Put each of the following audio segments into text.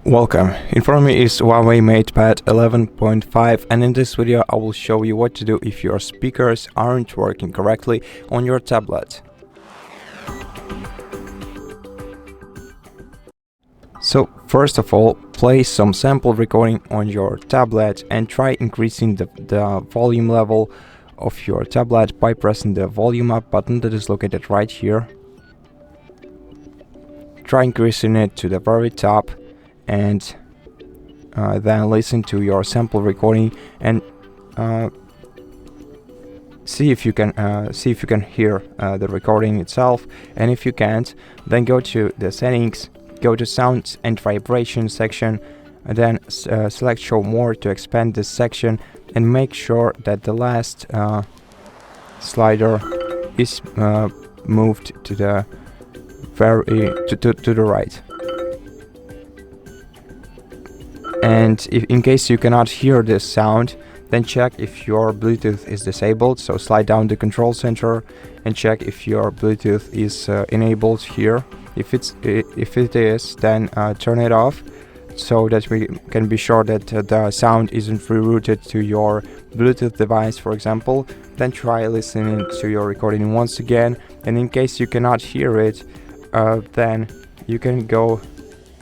Welcome. In front of me is HUAWEI MatePad 11.5, and in this video I will show you what to do if your speakers aren't working correctly on your tablet. So first of all, play some sample recording on your tablet and try increasing the volume level of your tablet by pressing the volume up button that is located right here. Try increasing it to the very top and then listen to your sample recording and see if you can hear the recording itself. And if you can't, then go to the settings, go to sounds and vibration section, and then select show more to expand this section, and make sure that the last slider is moved to the to the right. And in case you cannot hear this sound, then check if your Bluetooth is disabled. So slide down the control center and check if your Bluetooth is enabled here. If it is, then turn it off so that we can be sure that the sound isn't rerouted to your Bluetooth device, for example. Then try listening to your recording once again, and in case you cannot hear it, then you can go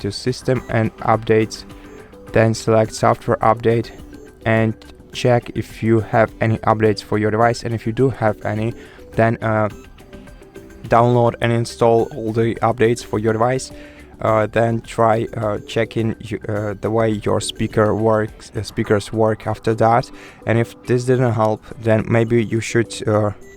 to System and Updates, then select Software Update and check if you have any updates for your device. And if you do have any, then download and install all the updates for your device. Then try checking the way your speakers work after that. And if this didn't help, then maybe you should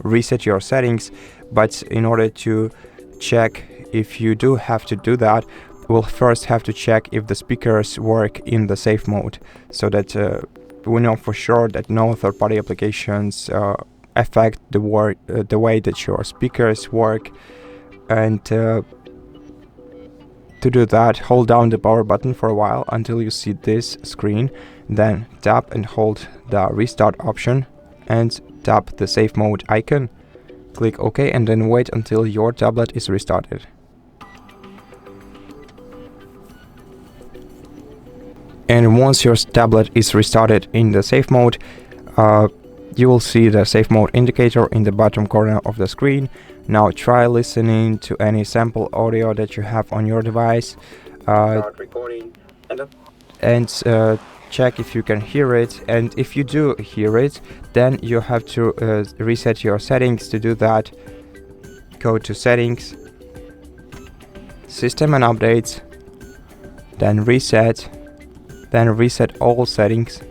reset your settings. But in order to check if you do have to do that, we'll first have to check if the speakers work in the safe mode, so that we know for sure that no third-party applications affect the way that your speakers work. And to do that, hold down the power button for a while until you see this screen, then tap and hold the restart option and tap the safe mode icon. Click OK and then wait until your tablet is restarted. And once your tablet is restarted in the safe mode, you will see the safe mode indicator in the bottom corner of the screen. Now try listening to any sample audio that you have on your device and check if you can hear it. And if you do hear it, then you have to reset your settings. To do that, go to Settings, System and Updates, then Reset. Then reset all settings.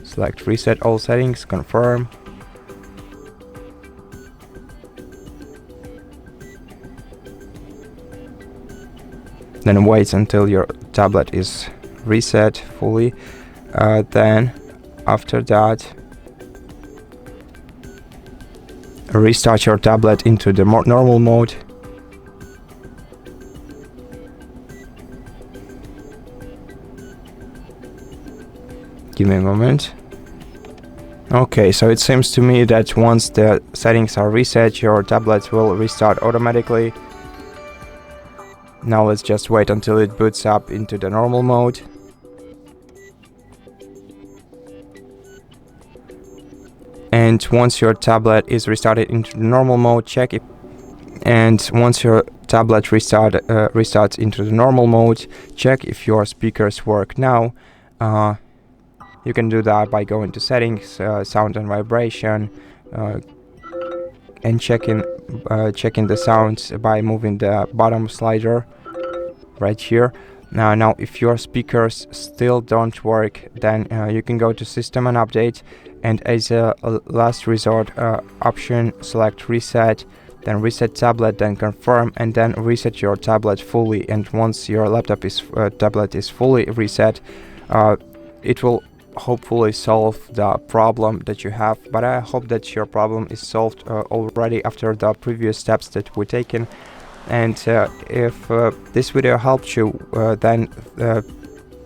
Select reset all settings, confirm. Then wait until your tablet is reset fully. Then after that, restart your tablet into the normal mode. Give me a moment. Okay, so it seems to me that once the settings are reset, your tablet will restart automatically. Now let's just wait until it boots up into the normal mode. And once your tablet is restarted into the normal mode, check it. And once your tablet restarts into the normal mode, check if your speakers work now. You can do that by going to Settings, Sound and Vibration, and checking the sounds by moving the bottom slider right here. Now if your speakers still don't work, then you can go to System and Update, and as a last resort option, select Reset, then Reset Tablet, then Confirm, and then reset your tablet fully. And once your tablet is fully reset, it will hopefully solve the problem that you have. But I hope that your problem is solved already after the previous steps that we've taken. And if this video helped you, then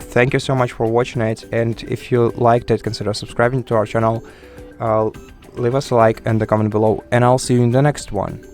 thank you so much for watching it. And if you liked it, consider subscribing to our channel, leave us a like and a comment below, and I'll see you in the next one.